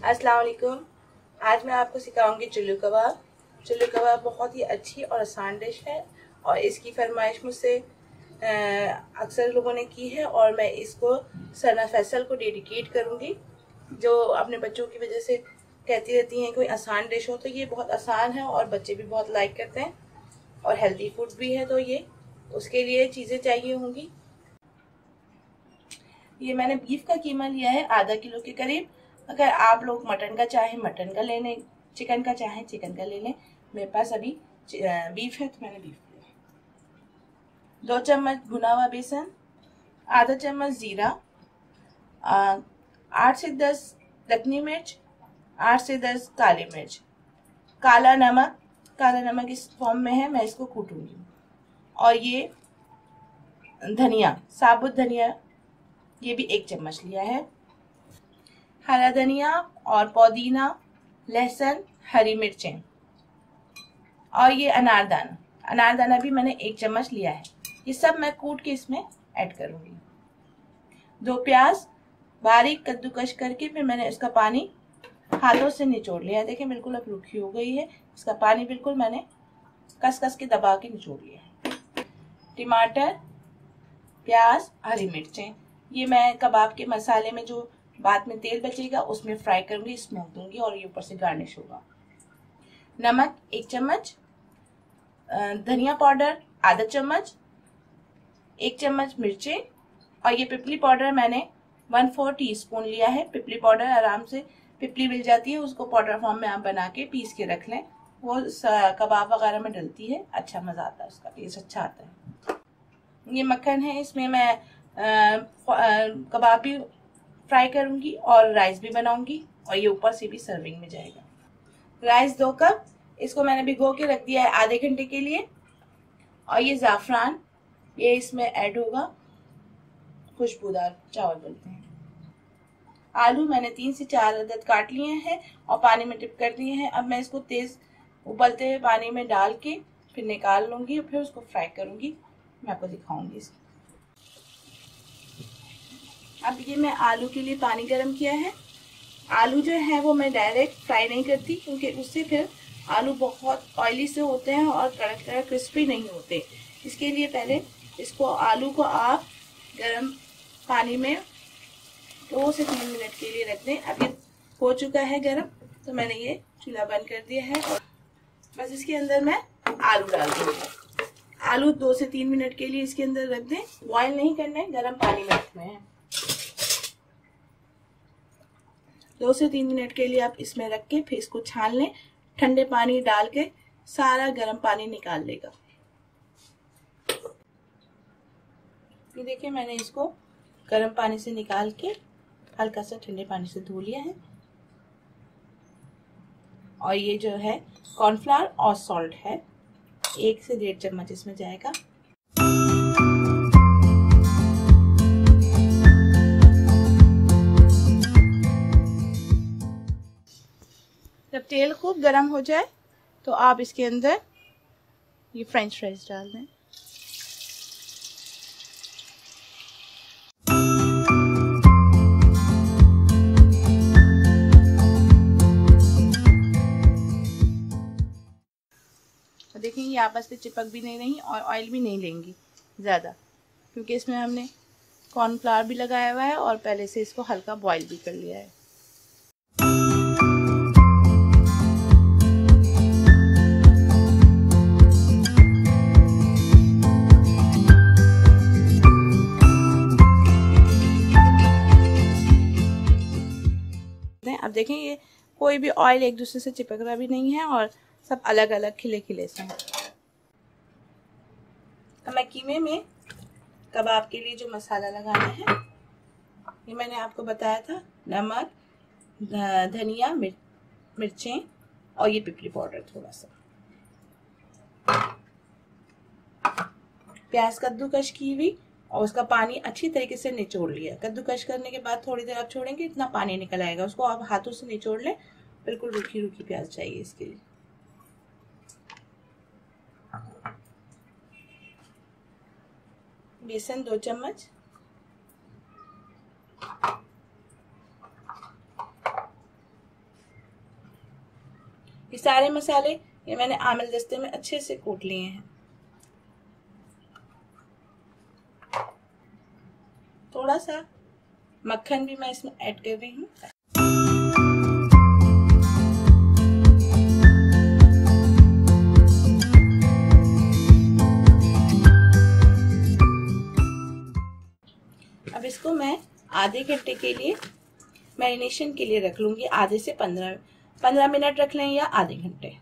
अस्सलाम वालेकुम। आज मैं आपको सिखाऊंगी चुल्लू कबाब। चुल्लू कबाब बहुत ही अच्छी और आसान डिश है और इसकी फरमाइश मुझसे अक्सर लोगों ने की है और मैं इसको सना फैसल को डेडिकेट करूंगी, जो अपने बच्चों की वजह से कहती रहती हैं कोई आसान डिश हो। तो ये बहुत आसान है और बच्चे भी बहुत लाइक करते हैं और हेल्दी फूड भी है। तो ये उसके लिए चीज़ें चाहिए होंगी। ये मैंने बीफ का कीमा लिया है आधा किलो के करीब। अगर आप लोग मटन का चाहें मटन का ले लें, चिकन का चाहें चिकन का ले लें। मेरे पास अभी बीफ है तो मैंने बीफ लिया। 2 चम्मच भुना हुआ बेसन, आधा चम्मच जीरा, 8 से 10 दखनी मिर्च, 8 से 10 काली मिर्च, काला नमक इस फॉर्म में है, मैं इसको कूटूंगी। और ये धनिया, साबुत धनिया, ये भी 1 चम्मच लिया है। हरा धनिया और पुदीना, लहसुन, हरी मिर्चें और ये अनारदाना भी मैंने 1 चम्मच लिया है। ये सब मैं कूट के इसमें ऐड करूंगी। 2 प्याज बारीक कद्दूकश करके फिर मैंने इसका पानी हाथों से निचोड़ लिया है। देखिए बिल्कुल अब रूखी हो गई है। इसका पानी बिल्कुल मैंने कस के दबा के निचोड़ लिया है। टमाटर, प्याज, हरी मिर्चें, ये मैं कबाब के मसाले में जो बाद में तेल बचेगा उसमें फ्राई करूंगी, स्मोक दूंगी और ये ऊपर से गार्निश होगा। नमक 1 चम्मच, धनिया पाउडर आधा चम्मच, 1 चम्मच मिर्चें और ये पिपली पाउडर मैंने 1/4 टीस्पून लिया है। पिपली पाउडर आराम से पिपली मिल जाती है, उसको पाउडर फॉर्म में आप बना के पीस के रख लें। वो कबाब वगैरह में डलती है, अच्छा मजा आता है, उसका टेस्ट अच्छा आता है। ये मक्खन है, इसमें मैं कबाब भी फ्राई करूंगी और राइस भी बनाऊंगी और ये ऊपर से भी सर्विंग में जाएगा। राइस 2 कप, इसको मैंने भिगो के रख दिया है आधे घंटे के लिए। और ये ज़ाफ़रान, ये इसमें ऐड होगा, खुशबूदार चावल बोलते हैं। आलू मैंने 3 से 4 अदद काट लिए हैं और पानी में डिप कर दिए हैं। अब मैं इसको तेज उबलते हुए पानी में डाल के फिर निकाल लूंगी और फिर उसको फ्राई करूंगी। मैं आपको दिखाऊंगी इसको। अब ये मैं आलू के लिए पानी गर्म किया है। आलू जो है वो मैं डायरेक्ट फ्राई नहीं करती, क्योंकि उससे फिर आलू बहुत ऑयली से होते हैं और कड़क क्रिस्पी नहीं होते। इसके लिए पहले इसको आलू को आप गर्म पानी में 2 से 3 मिनट के लिए रख दें। अब ये हो चुका है गर्म, तो मैंने ये चूल्हा बंद कर दिया है और बस इसके अंदर मैं आलू डाल दूंगी। आलू 2 से 3 मिनट के लिए इसके अंदर रख दें, बॉयल नहीं करना है, गर्म पानी में रखना है। 2 से 3 मिनट के लिए आप इसमें रख के फिर इसको छान लें। ठंडे पानी डाल के सारा गर्म पानी निकाल लेगा। ये देखिए मैंने इसको गर्म पानी से निकाल के हल्का सा ठंडे पानी से धो लिया है। और ये जो है कॉर्नफ्लावर और सॉल्ट है, 1 से 1.5 चम्मच इसमें जाएगा। जब तेल खूब गर्म हो जाए तो आप इसके अंदर ये फ्रेंच फ्राइज डाल दें। तो देखिए ये आपस में चिपक भी नहीं रही और ऑयल भी नहीं लेंगी ज़्यादा, क्योंकि इसमें हमने कॉर्नफ्लावर भी लगाया हुआ है और पहले से इसको हल्का बॉईल भी कर लिया है। अब देखें ये कोई भी ऑयल एक दूसरे से चिपक रहा भी नहीं है और सब अलग अलग खिले खिले से हैं। अब मैं कीमे में कबाब के लिए जो मसाला लगाना है, ये मैंने आपको बताया था, नमक, धनिया, मिर्चें और ये पिपली पाउडर थोड़ा सा। प्याज कद्दूकश की हुई और उसका पानी अच्छी तरीके से निचोड़ लिया। कद्दूकश करने के बाद थोड़ी देर आप छोड़ेंगे, इतना पानी निकल आएगा। उसको आप हाथों से निचोड़ लें, बिल्कुल रूखी रूखी प्याज चाहिए इसके लिए। बेसन 2 चम्मच, ये सारे मसाले ये मैंने आमिल दस्ते में अच्छे से कूट लिए हैं। थोड़ा सा मक्खन भी मैं इसमें ऐड कर रही हूँ। अब इसको मैं आधे घंटे के लिए मैरिनेशन के लिए रख लूंगी। आधे से 15 मिनट रख लें या आधे घंटे।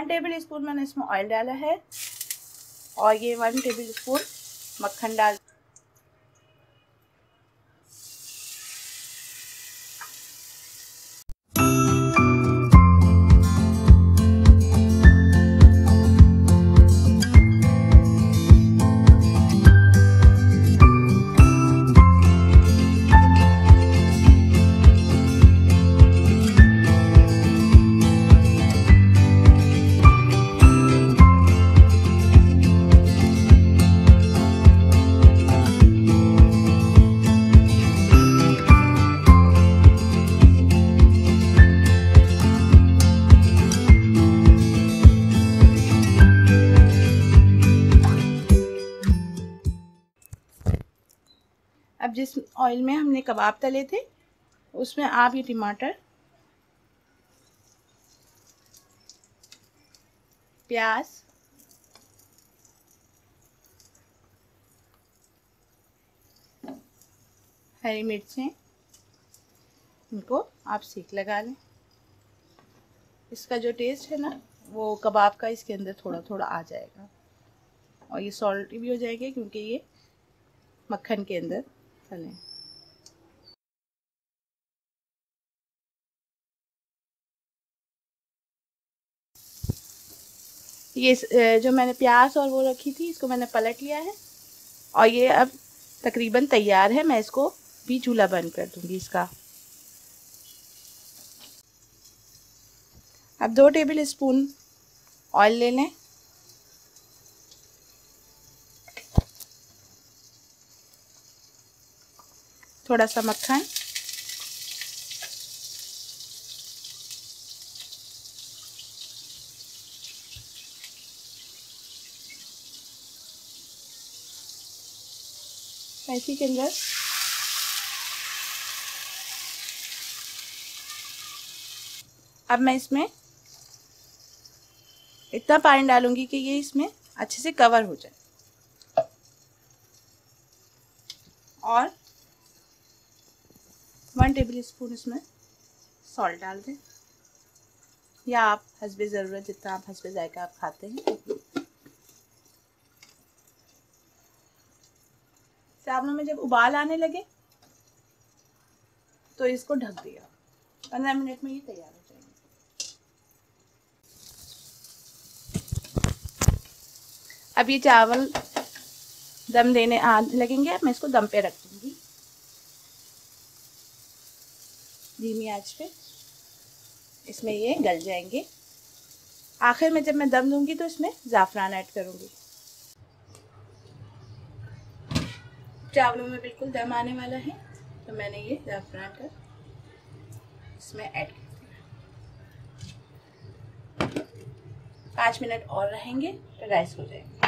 टेबल स्पून मैंने इसमें ऑयल डाला है और ये 1 टेबल स्पून मक्खन डाल। अब जिस ऑयल में हमने कबाब तले थे उसमें आप ये टमाटर, प्याज, हरी मिर्चें, इनको आप सेक लगा लें। इसका जो टेस्ट है ना वो कबाब का इसके अंदर थोड़ा थोड़ा आ जाएगा और ये सॉल्टी भी हो जाएगी क्योंकि ये मक्खन के अंदर तले। ये जो मैंने प्याज और वो रखी थी इसको मैंने पलट लिया है और ये अब तकरीबन तैयार है। मैं इसको भी चूल्हा बंद कर दूंगी इसका। अब 2 टेबल स्पून ऑयल ले लें। थोड़ा सा मक्खन, इसी के अंदर अब मैं इसमें इतना पानी डालूंगी कि ये इसमें अच्छे से कवर हो जाए और 1 टेबल स्पून इसमें सॉल्ट डाल दें या आप हस्बे ज़रूरत जितना आप हस्बे जायका आप खाते हैं। चावलों में जब उबाल आने लगे तो इसको ढक दिया। 15 मिनट में ये तैयार हो जाएंगे। अब ये चावल दम देने आने लगेंगे। अब मैं इसको दम पे रख दूंगी धीमी आंच पे। इसमें ये गल जाएंगे। आखिर में जब मैं दम दूंगी तो इसमें ज़ाफ़रान ऐड करूंगी। चावलों में बिल्कुल दम आने वाला है तो मैंने ये ज़ाफ़रान का इसमें ऐड कर दिया। 5 मिनट और रहेंगे तो राइस हो जाएंगे।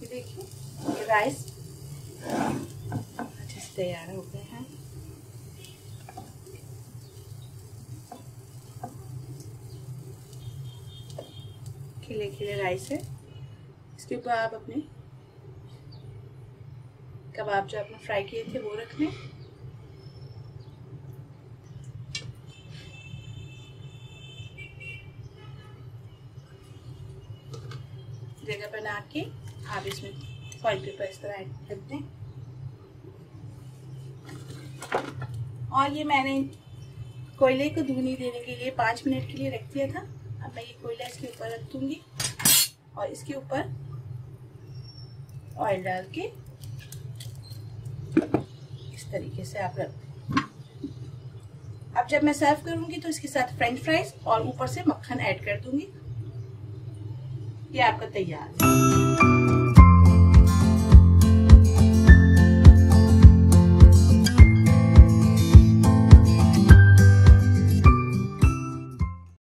ये देखिए ये राइस अच्छे से तैयार हो गए हैं। खिले खिले राइस है। इसके ऊपर आप अपने कबाब जो आपने फ्राई किए थे वो रख लें। आप इसमें फॉइल पेपर इस तरह ऐड कर दें। और ये मैंने कोयले को धुनी देने के लिए 5 मिनट के लिए रख दिया था। अब मैं ये कोयला इसके ऊपर रख दूंगी और इसके ऊपर ऑयल डाल के इस तरीके से आप रख दें। अब जब मैं सर्व करूंगी तो इसके साथ फ्रेंच फ्राइज और ऊपर से मक्खन ऐड कर दूंगी। ये आपका तैयार है।